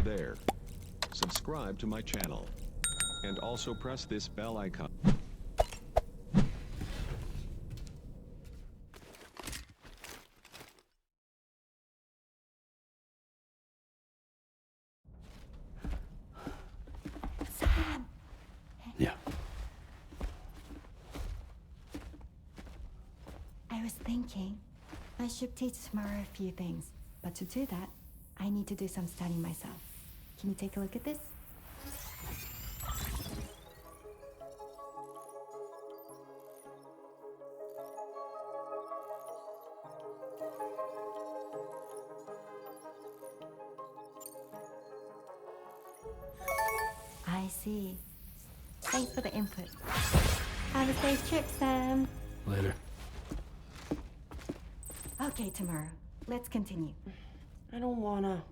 there. Subscribe to my channel. And also press this bell icon. Sam! Yeah. I was thinking I should teach tomorrow a few things, but to do that, I need to do some studying myself. Can you take a look at this? I see. Thanks for the input. Have a safe trip, Sam. Later. Okay, tomorrow. Let's continue. I don't wanna.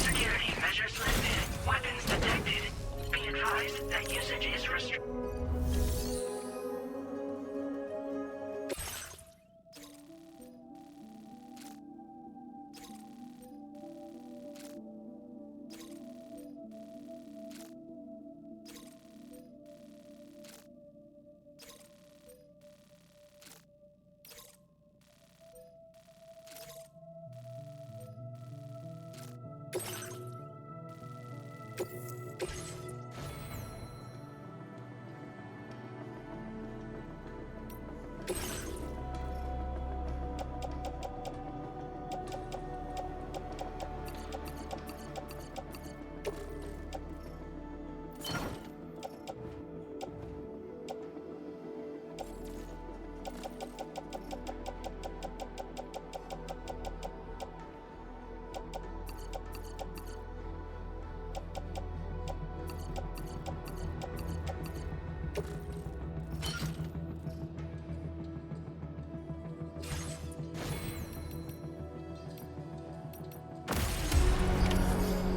Security measures lifted. Weapons detected. Be advised that usage is restricted.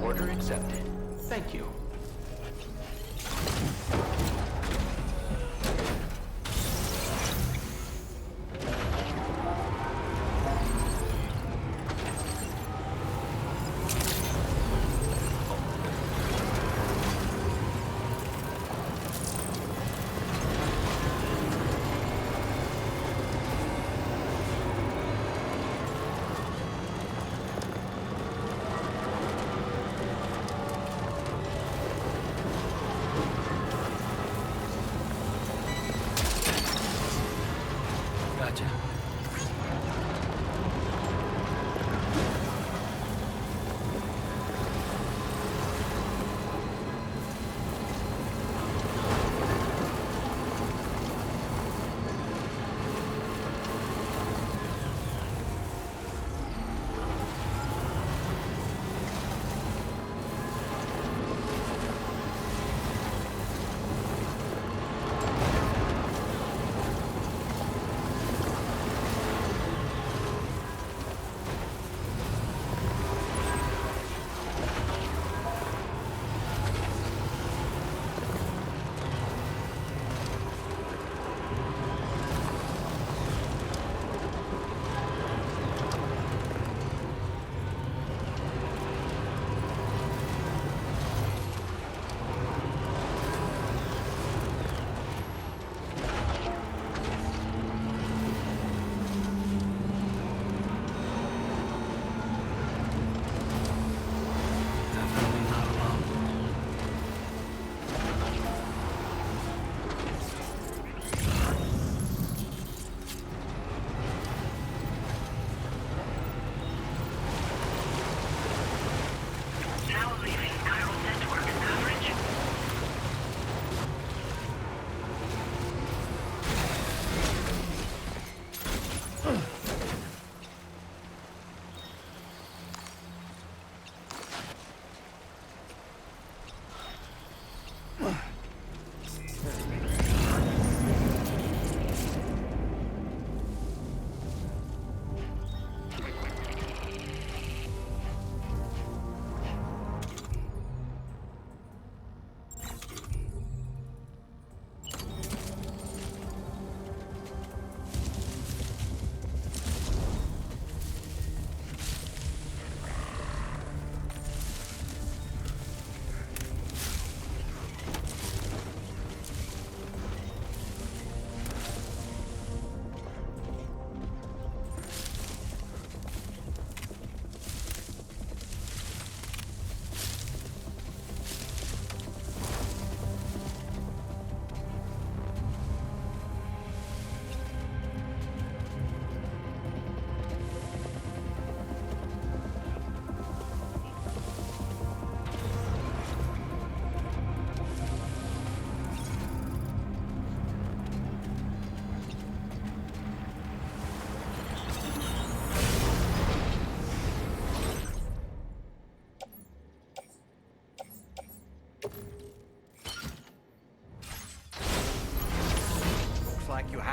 Order accepted. Thank you.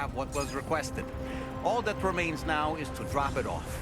have what was requested. All that remains now is to drop it off.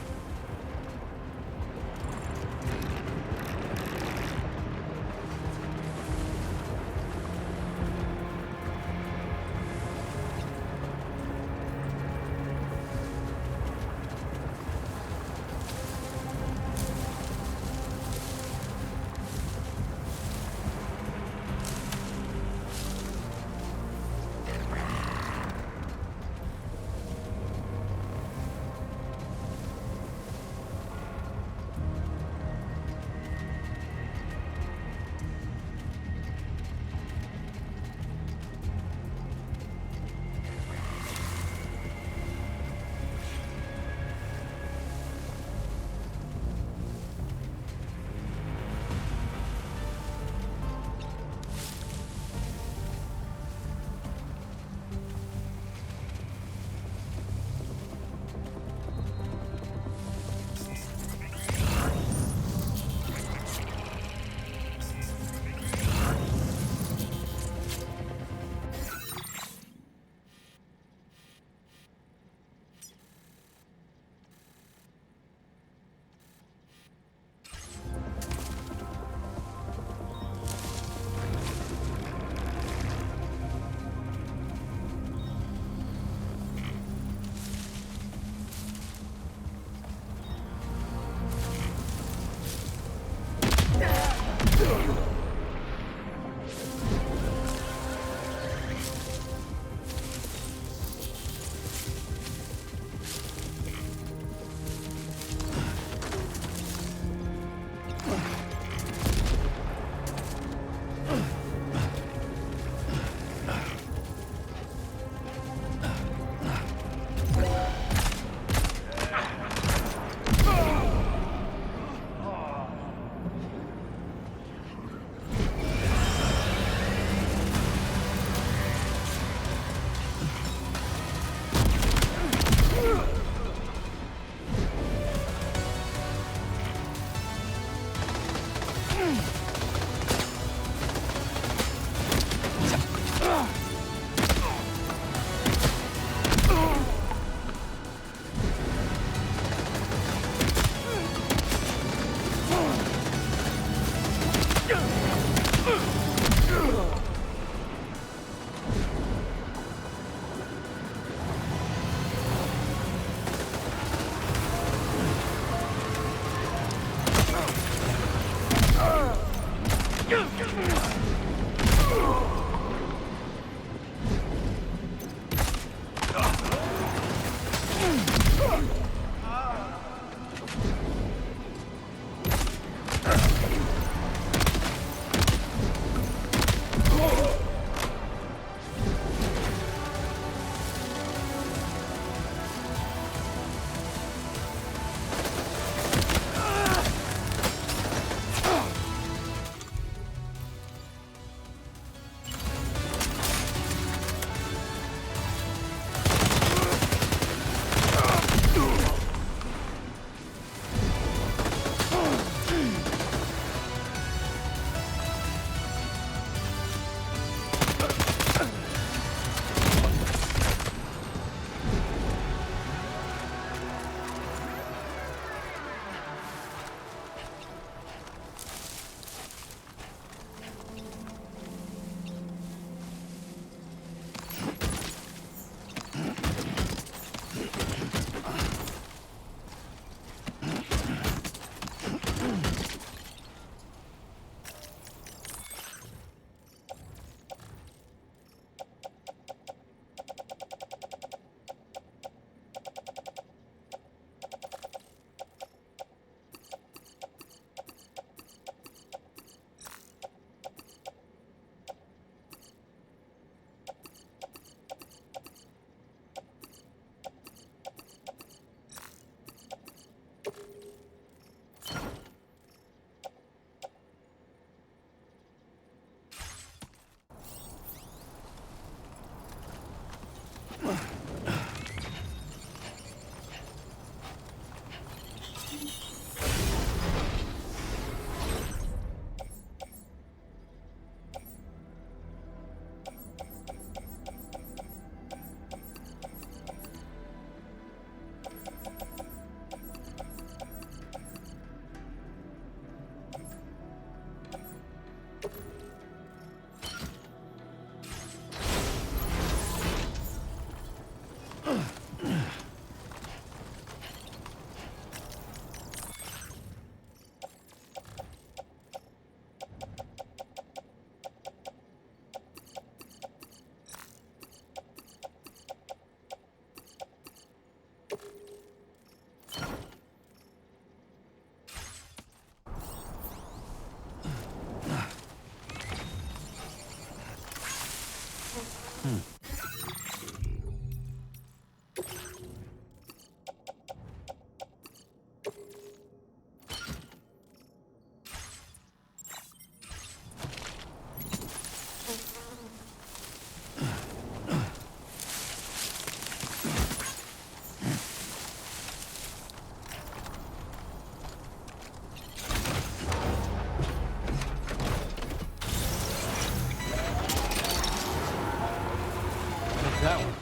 That one.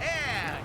Yeah!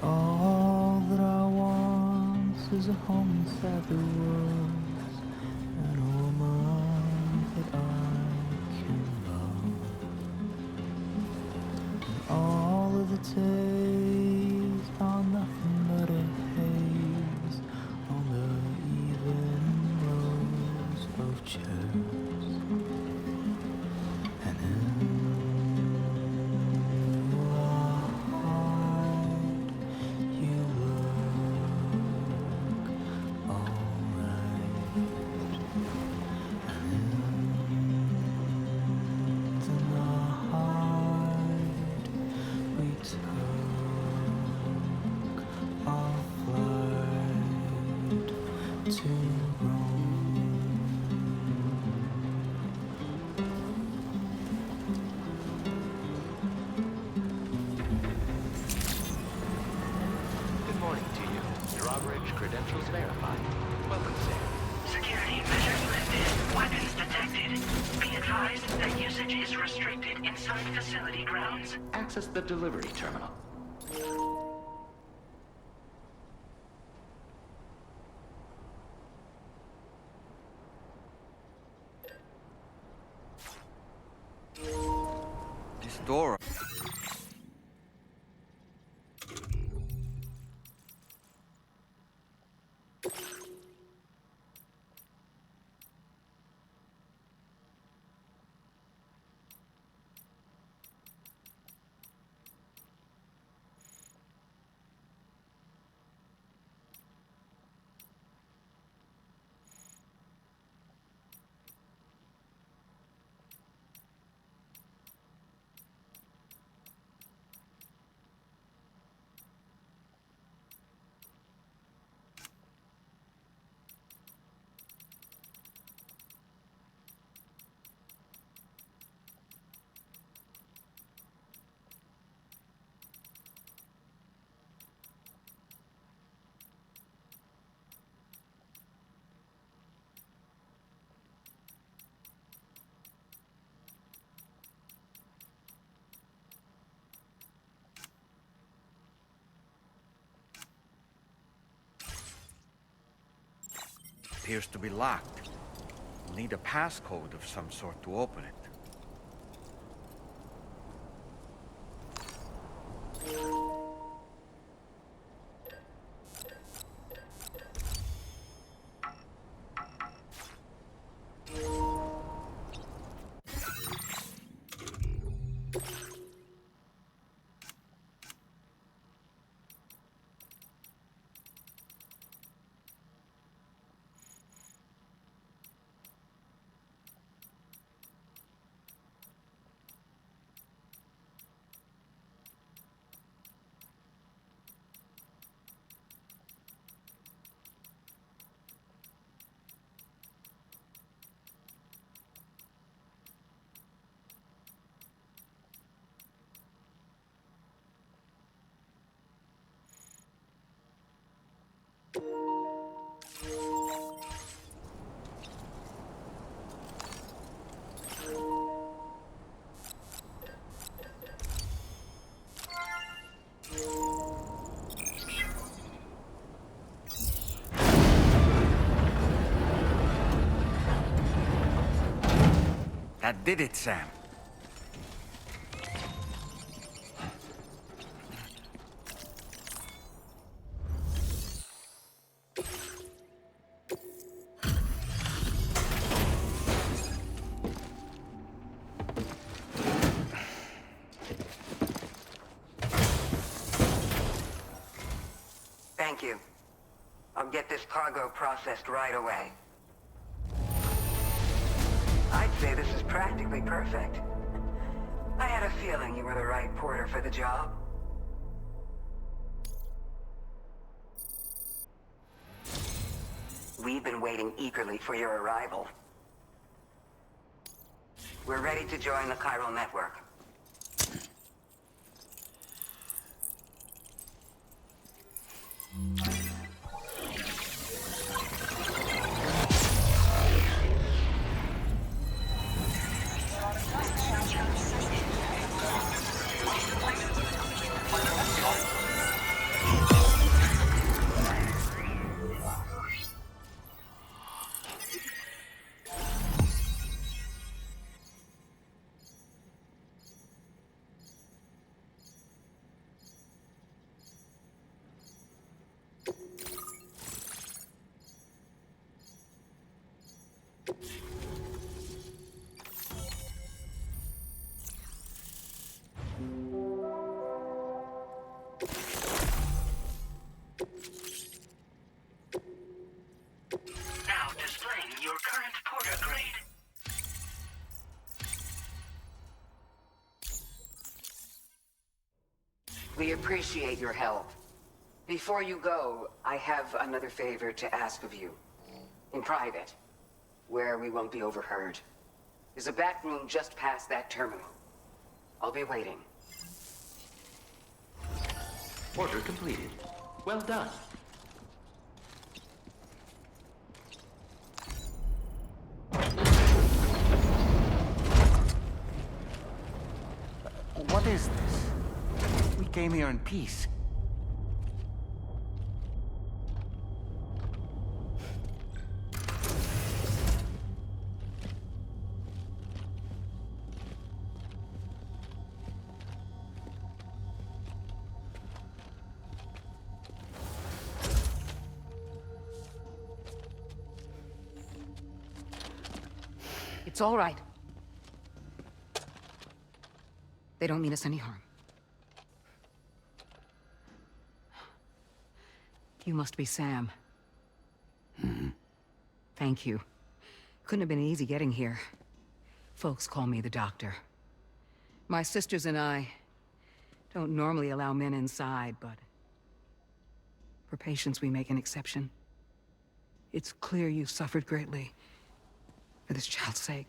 All that I want is a home inside the walls, and a woman that I can love. All of the days are nothing but a haze on the even rows of chairs, and in you look alright, and in the night we took our flight to Rome. Good morning to you. Drawbridge credentials verified. Welcome, sir. Security measures lifted. Weapons detected. Be advised that usage is restricted inside facility grounds. Access the delivery terminal. This door. Appears to be locked. We'll need a passcode of some sort to open it. That did it, Sam. Thank you. I'll get this cargo processed right away. I'd say this is practically perfect. I had a feeling you were the right porter for the job. We've been waiting eagerly for your arrival. We're ready to join the chiral network. Now displaying your current porter grade. We appreciate your help. Before you go, I have another favor to ask of you. In private, where we won't be overheard. There's a back room just past that terminal. I'll be waiting. Order completed. Well done. What is this? We came here in peace. It's all right. They don't mean us any harm. You must be Sam. Thank you. Couldn't have been easy getting here. Folks call me the doctor. My sisters and I don't normally allow men inside, but for patients we make an exception. It's clear you've suffered greatly for this child's sake.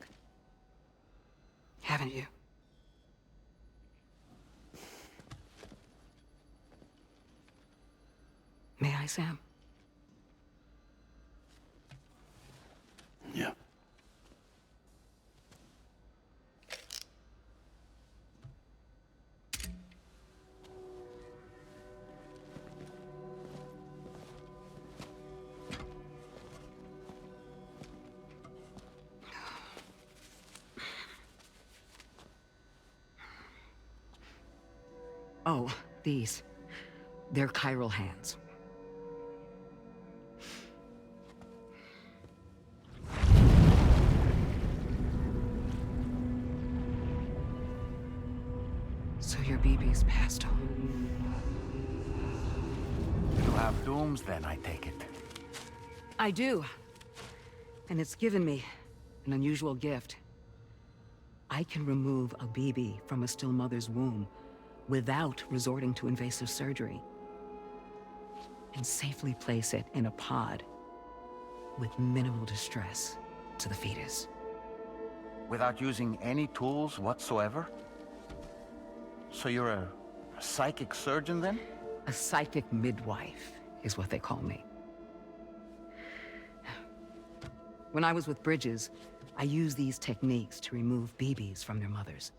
Haven't you? May I, Sam? Yeah. Oh, these. They're chiral hands. So your BB's passed on. You have dooms then, I take it. I do. And it's given me an unusual gift. I can remove a BB from a still mother's womb without resorting to invasive surgery, and safely place it in a pod with minimal distress to the fetus. Without using any tools whatsoever? So you're a psychic surgeon then? A psychic midwife is what they call me. When I was with Bridges, I used these techniques to remove BBs from their mothers.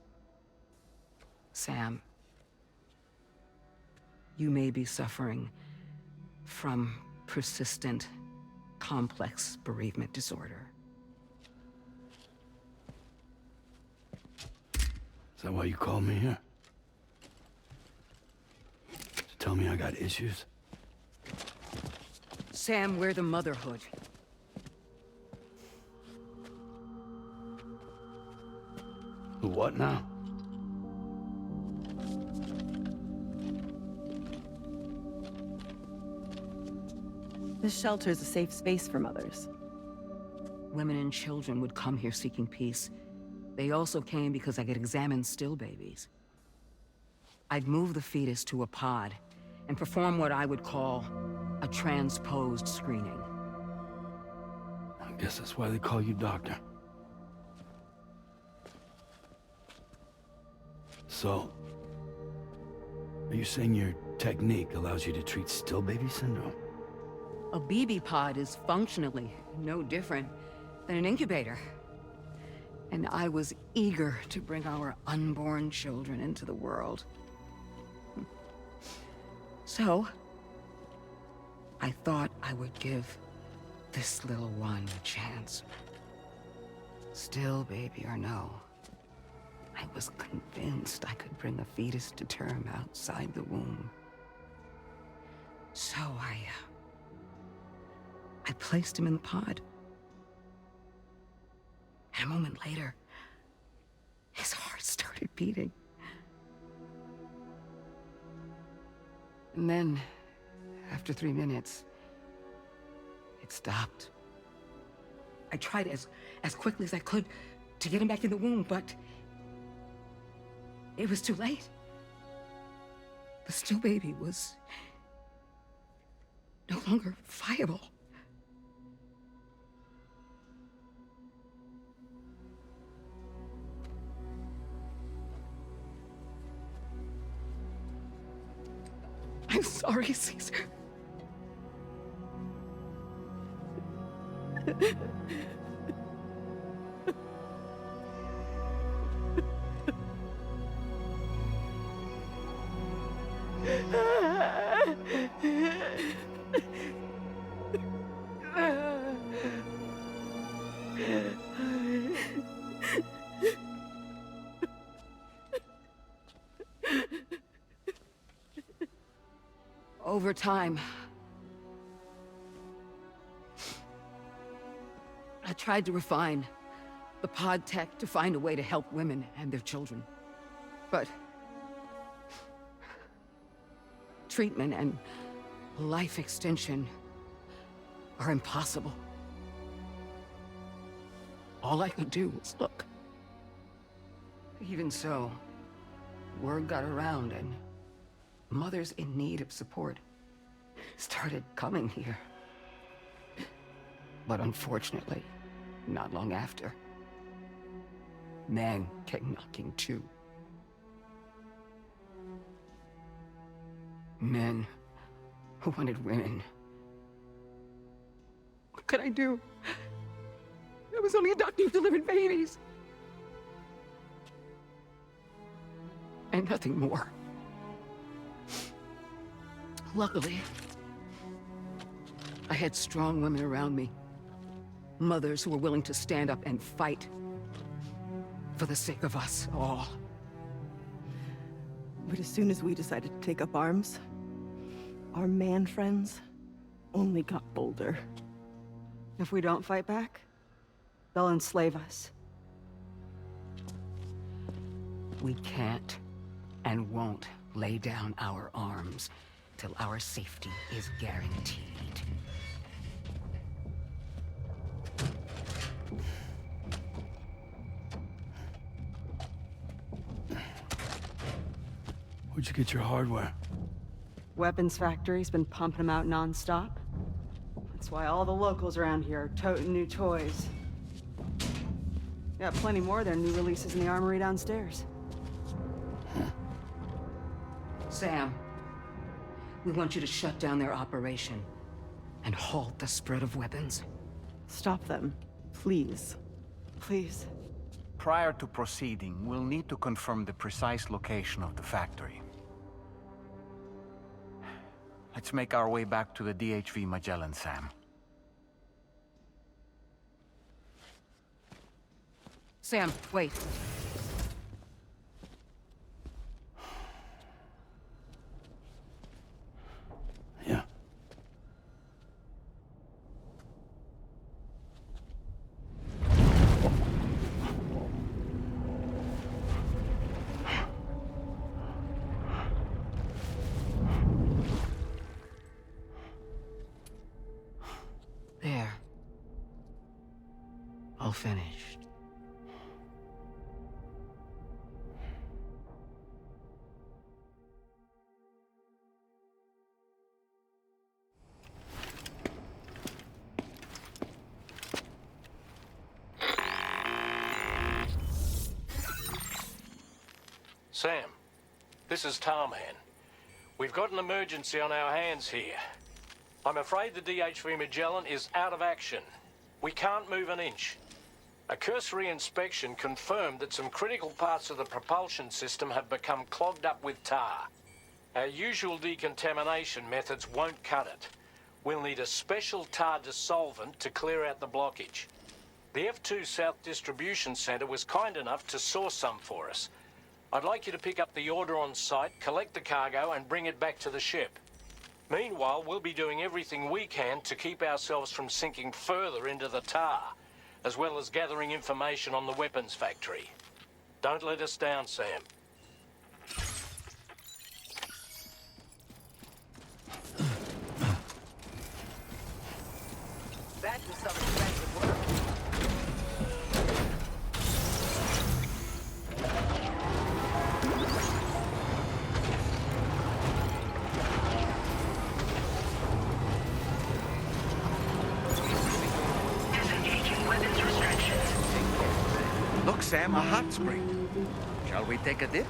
Sam, you may be suffering from persistent, complex bereavement disorder. that why you called me here? To tell me I got issues? Sam, we're the motherhood. The what now? This shelter is a safe space for mothers. Women and children would come here seeking peace. They also came because I could examine still babies. I'd move the fetus to a pod and perform what I would call a transposed screening. I guess that's why they call you doctor. So, are you saying your technique allows you to treat still baby syndrome? A BB pod is functionally no different than an incubator. And I was eager to bring our unborn children into the world. So, I thought I would give this little one a chance. Still baby or no, I was convinced I could bring a fetus to term outside the womb. So I placed him in the pod. And a moment later, his heart started beating. And then, after 3 minutes, it stopped. I tried as quickly as I could to get him back in the womb, but it was too late. The still baby was no longer viable. I'm sorry, Caesar. Over time, I tried to refine the pod tech to find a way to help women and their children. But treatment and life extension are impossible. All I could do was look. Even so, word got around and mothers in need of support started coming here. But unfortunately, not long after, men came knocking too. Men who wanted women. What could I do? I was only a doctor who delivered babies. And nothing more. Luckily, I had strong women around me. Mothers who were willing to stand up and fight for the sake of us all. But as soon as we decided to take up arms, our man friends only got bolder. If we don't fight back, they'll enslave us. We can't and won't lay down our arms till our safety is guaranteed. Where'd you get your hardware? Weapons factory's been pumping them out non-stop. That's why all the locals around here are toting new toys. Got plenty more of their new releases in the armory downstairs. Sam, we want you to shut down their operation and halt the spread of weapons. Stop them, please. Please. Prior to proceeding, we'll need to confirm the precise location of the factory. Let's make our way back to the DHV Magellan, Sam. Sam, wait. finished. Sam, this is Tarman. We've got an emergency on our hands here. I'm afraid the DH3 Magellan is out of action. We can't move an inch. A cursory inspection confirmed that some critical parts of the propulsion system have become clogged up with tar. Our usual decontamination methods won't cut it. We'll need a special tar dissolvent to clear out the blockage. The F2 South Distribution Centre was kind enough to source some for us. I'd like you to pick up the order on site, collect the cargo, and bring it back to the ship. Meanwhile, we'll be doing everything we can to keep ourselves from sinking further into the tar, as well as gathering information on the weapons factory. Don't let us down, Sam. That was some expensive work. Look, Sam, a hot spring. Shall we take a dip?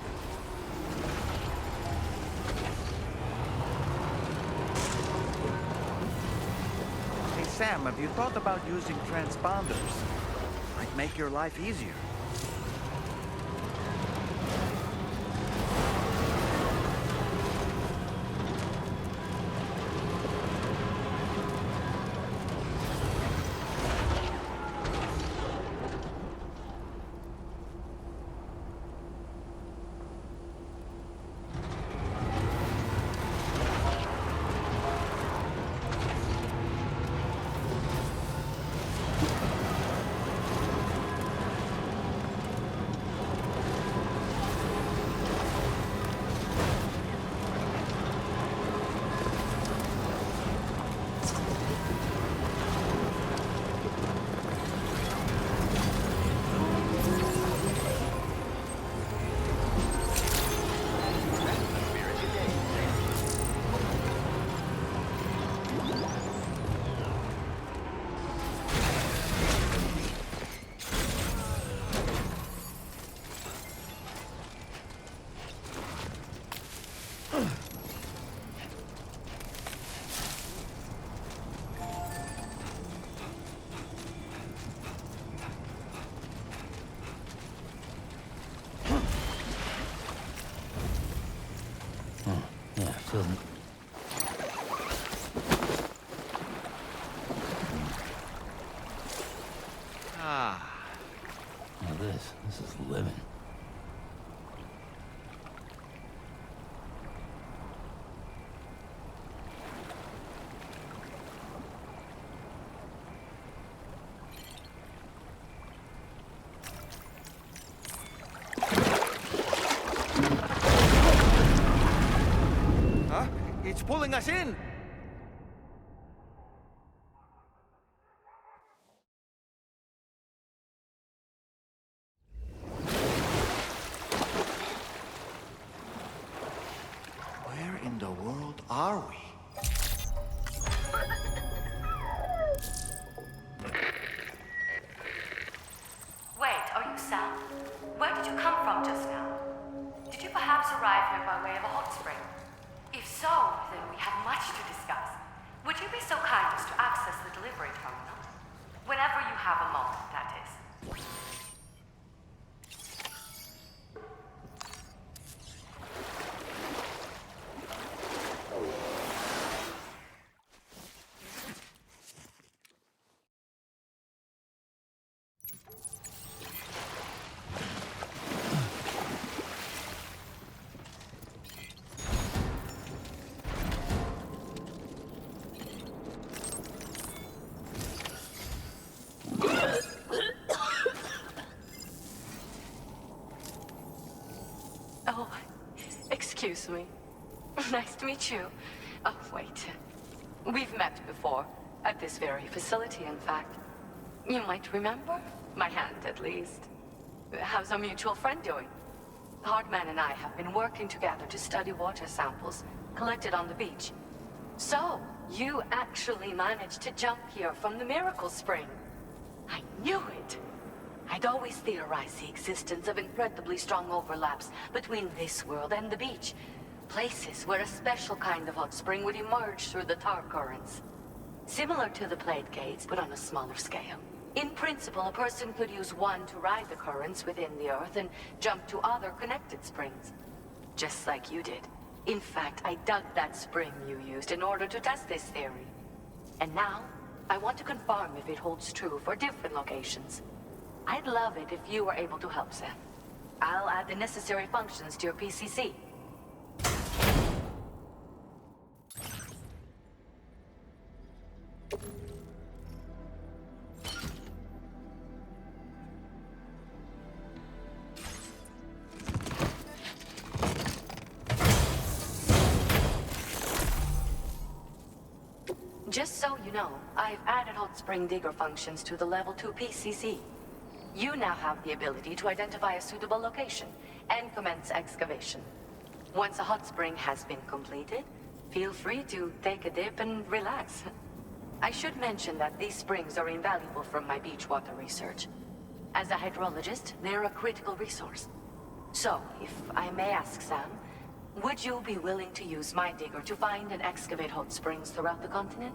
Hey, Sam, have you thought about using transponders? Might make your life easier. Doesn't. Now this is living. Huh? It's pulling us in! Where in the world are we? Wait, are you Sam? Where did you come from just now? Did you perhaps arrive here by way of a hot spring? If so, then we have much to discuss. Would you be so kind as to access the delivery terminal? Whenever you have a moment, that is. Oh, excuse me. Nice to meet you. Oh, wait. We've met before. At this very facility, in fact. You might remember? My hand, at least. How's our mutual friend doing? Hardman and I have been working together to study water samples collected on the beach. So, you actually managed to jump here from the Miracle Spring. I knew it! I'd always theorized the existence of incredibly strong overlaps between this world and the beach. Places where a special kind of hot spring would emerge through the tar currents. Similar to the plate gates, but on a smaller scale. In principle, a person could use one to ride the currents within the Earth and jump to other connected springs. Just like you did. In fact, I dug that spring you used in order to test this theory. And now, I want to confirm if it holds true for different locations. I'd love it if you were able to help, Seth. I'll add the necessary functions to your PCC. Just so you know, I've added hot spring digger functions to the level 2 PCC. You now have the ability to identify a suitable location and commence excavation. Once a hot spring has been completed, feel free to take a dip and relax. I should mention that these springs are invaluable from my beach water research. As a hydrologist, they're a critical resource. So, if I may ask, Sam, would you be willing to use my digger to find and excavate hot springs throughout the continent?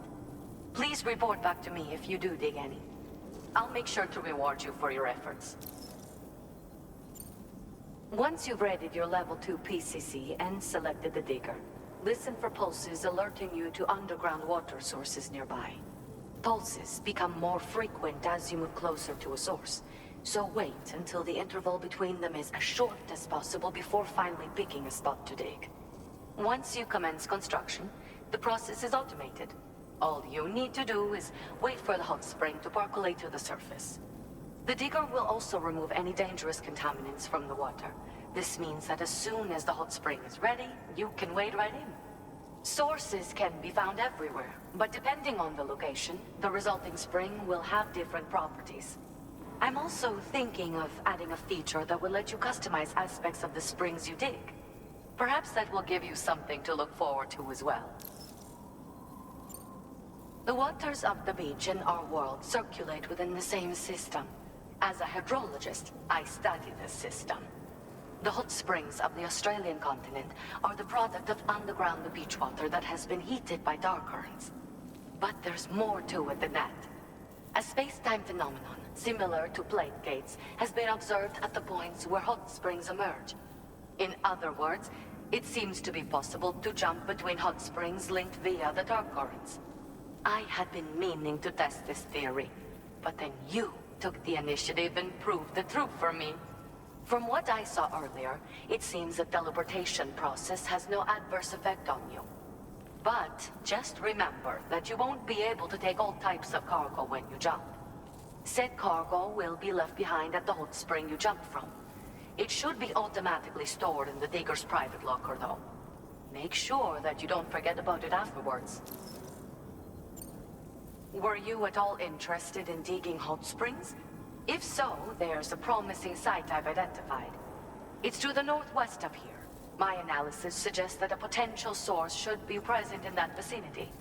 Please report back to me if you do dig any. I'll make sure to reward you for your efforts. Once you've readied your level 2 PCC and selected the digger, listen for pulses alerting you to underground water sources nearby. Pulses become more frequent as you move closer to a source, so wait until the interval between them is as short as possible before finally picking a spot to dig. Once you commence construction, the process is automated. All you need to do is wait for the hot spring to percolate to the surface. The digger will also remove any dangerous contaminants from the water. This means that as soon as the hot spring is ready, you can wade right in. Sources can be found everywhere, but depending on the location, the resulting spring will have different properties. I'm also thinking of adding a feature that will let you customize aspects of the springs you dig. Perhaps that will give you something to look forward to as well. The waters of the beach and our world circulate within the same system. As a hydrologist, I study this system. The hot springs of the Australian continent are the product of underground beach water that has been heated by dark currents. But there's more to it than that. A space-time phenomenon, similar to plate gates, has been observed at the points where hot springs emerge. In other words, it seems to be possible to jump between hot springs linked via the dark currents. I had been meaning to test this theory, but then you took the initiative and proved the truth for me. From what I saw earlier, it seems the teleportation process has no adverse effect on you. But just remember that you won't be able to take all types of cargo when you jump. Said cargo will be left behind at the hot spring you jumped from. It should be automatically stored in the digger's private locker, though. Make sure that you don't forget about it afterwards. Were you at all interested in digging hot springs? If so, there's a promising site I've identified. It's to the northwest of here. My analysis suggests that a potential source should be present in that vicinity.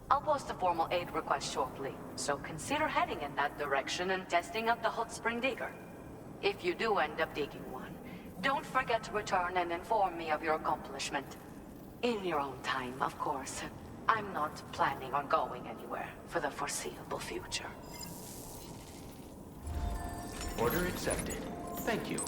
I'll post a formal aid request shortly, so consider heading in that direction and testing out the hot spring digger. If you do end up digging one, don't forget to return and inform me of your accomplishment. In your own time, of course. I'm not planning on going anywhere for the foreseeable future. Order accepted. Thank you.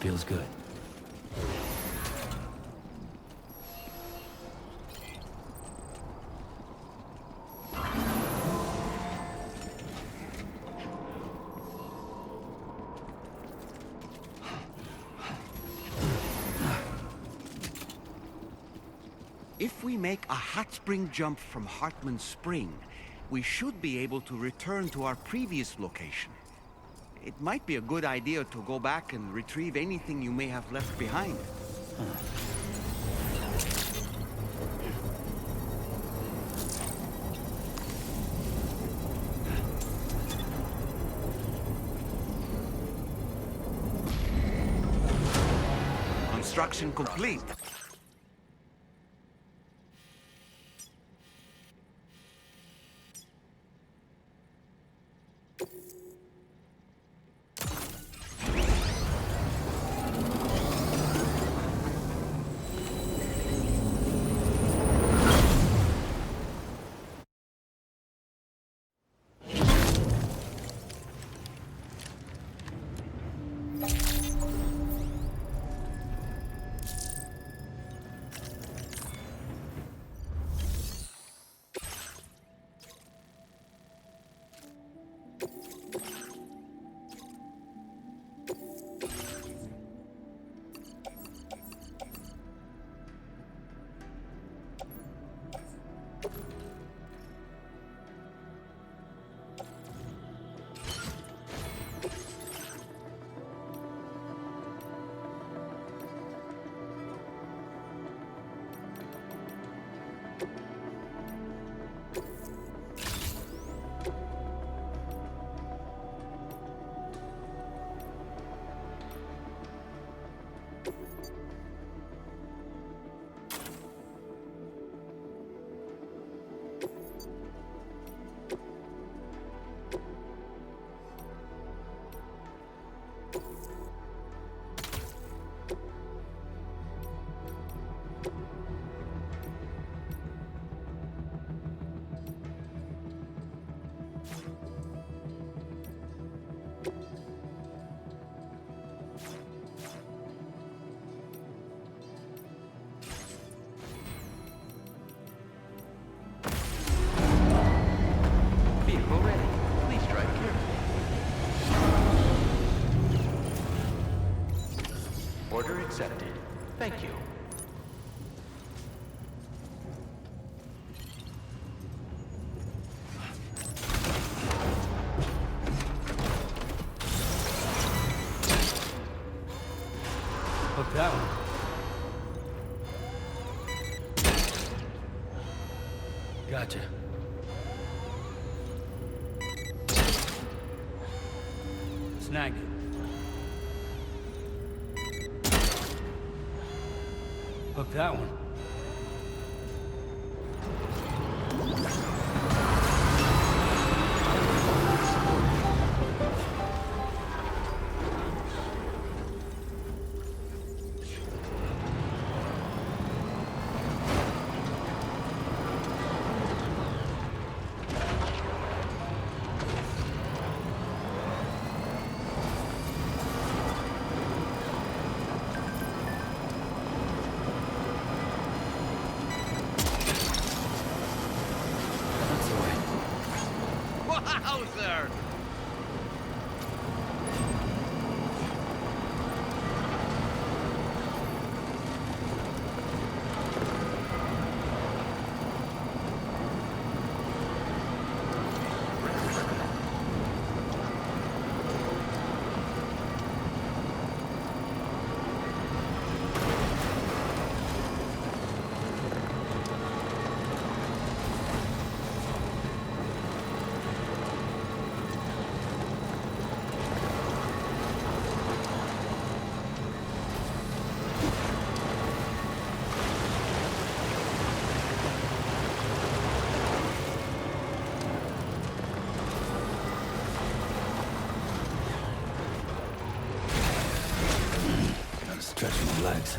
Feels good. If we make a hot spring jump from Hartman Spring, we should be able to return to our previous location. It might be a good idea to go back and retrieve anything you may have left behind. Construction complete. Vehicle ready. Please drive carefully. Order accepted. Thank you. Hook that one. Gotcha. Snagged it. Hook that one. Wowzer! Stretch my legs.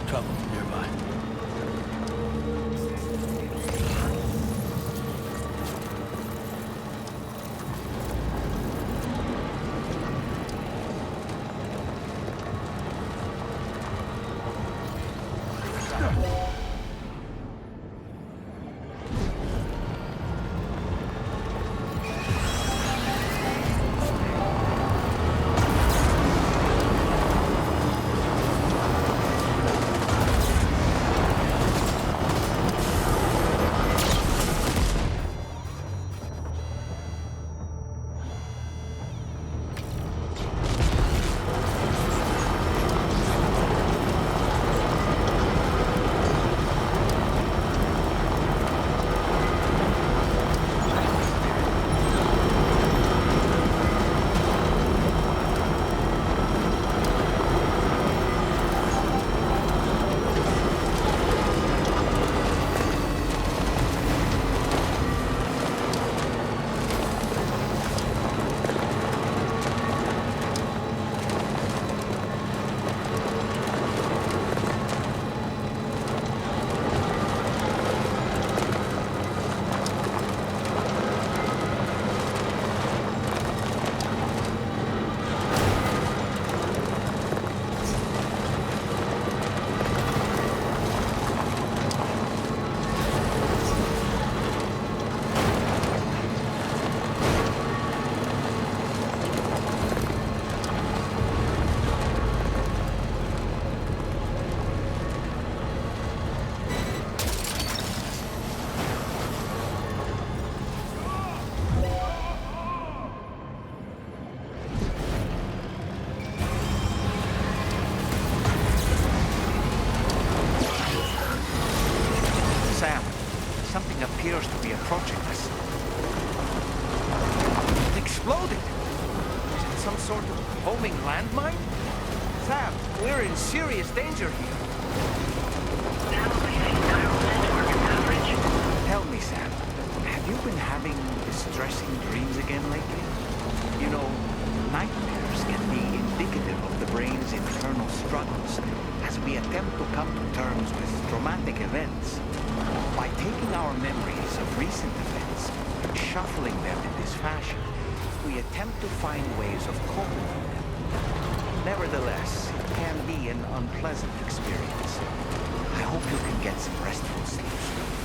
trouble nearby. Sam, something appears to be approaching us. It exploded! Is it some sort of homing landmine? Sam, we're in serious danger here. Tell me, Sam, have you been having distressing dreams again lately? You know, nightmares can be indicative of the brain's internal struggles as we attempt to come to terms with traumatic events. By taking our memories of recent events and shuffling them in this fashion, we attempt to find ways of coping with them. Nevertheless, it can be an unpleasant experience. I hope you can get some restful sleep soon.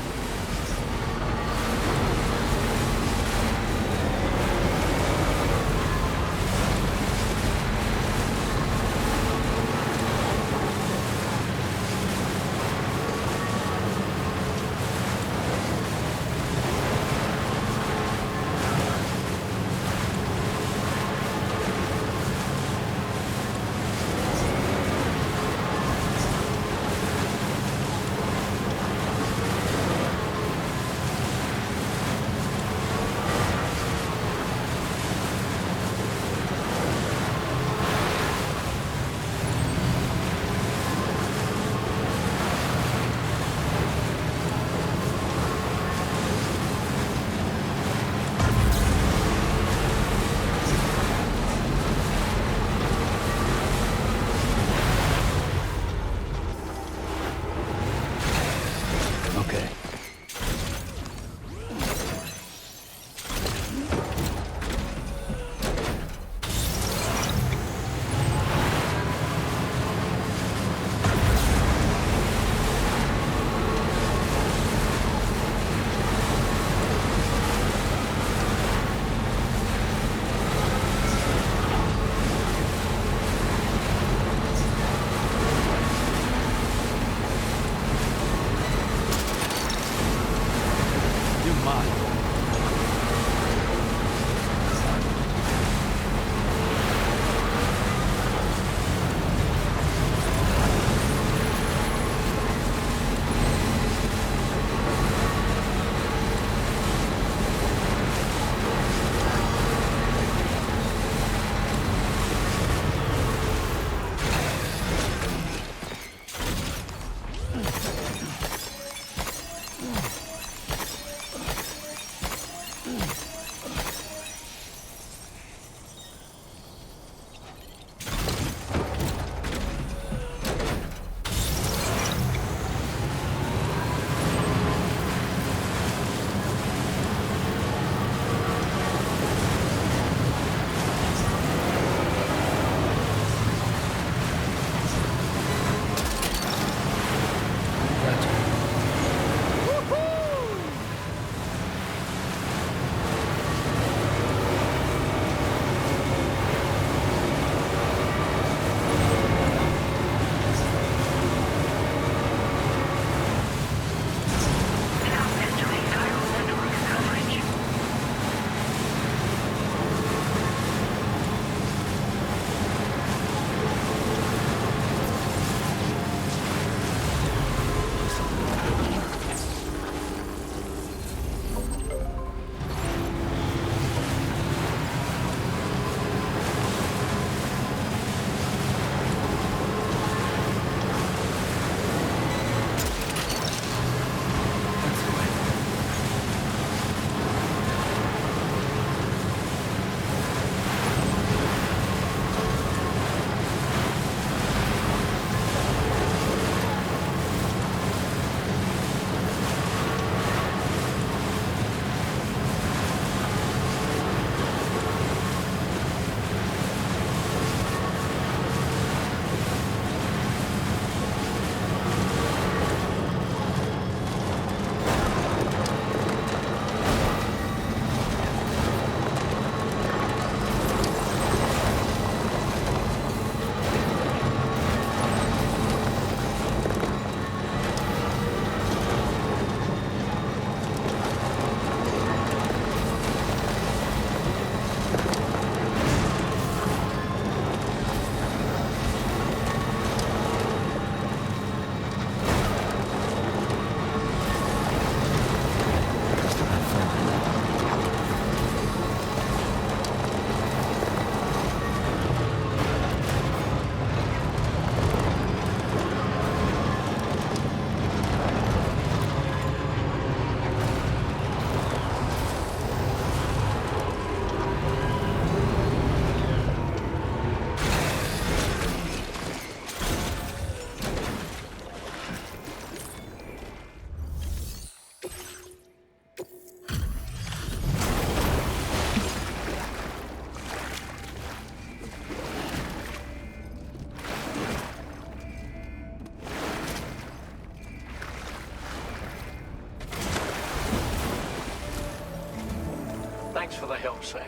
help, Sam.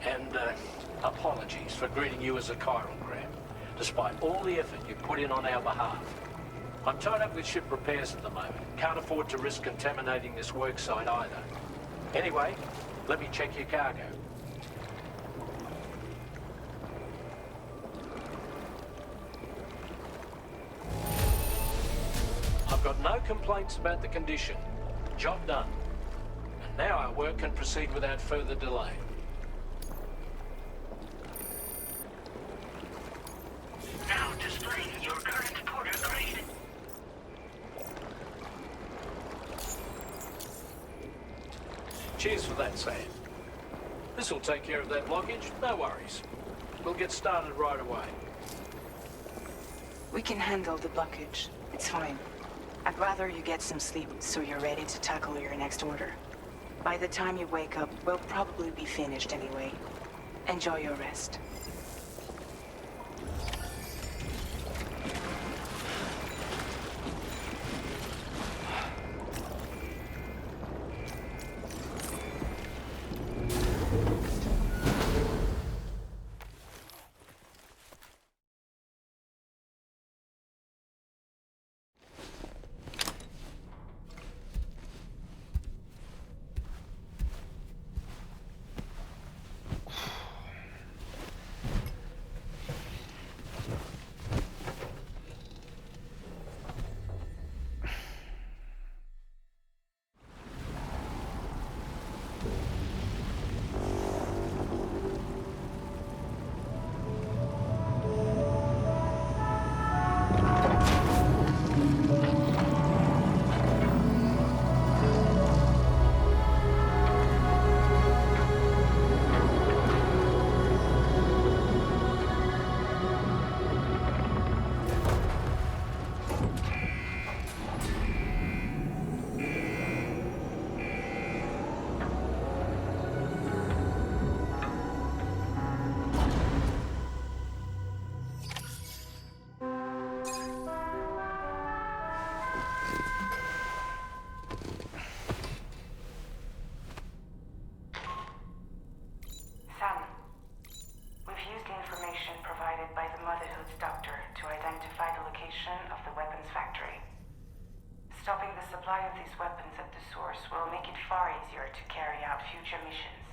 And, apologies for greeting you as a chiral crab, despite all the effort you put in on our behalf. I'm tied up with ship repairs at the moment. Can't afford to risk contaminating this worksite either. Anyway, let me check your cargo. I've got no complaints about the condition. Job done. And now our work can proceed without further delay. Now displaying your current porter grade. Cheers for that, Sam. This'll take care of that blockage, no worries. We'll get started right away. We can handle the blockage. It's fine. I'd rather you get some sleep so you're ready to tackle your next order. By the time you wake up, we'll probably be finished anyway. Enjoy your rest. Stopping the supply of these weapons at the source will make it far easier to carry out future missions.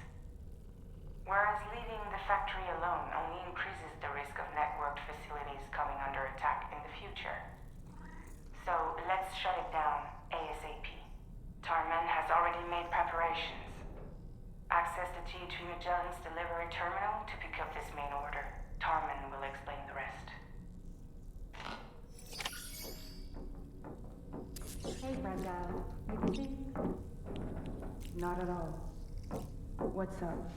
Whereas leaving the factory alone only increases the risk of networked facilities coming under attack in the future. So let's shut it down ASAP. Tarman has already made preparations. Access the DHV Magellan's delivery terminal to pick up this main order. Tarman will explain the rest. Hey, Brenda. You busy? Not at all. What's up?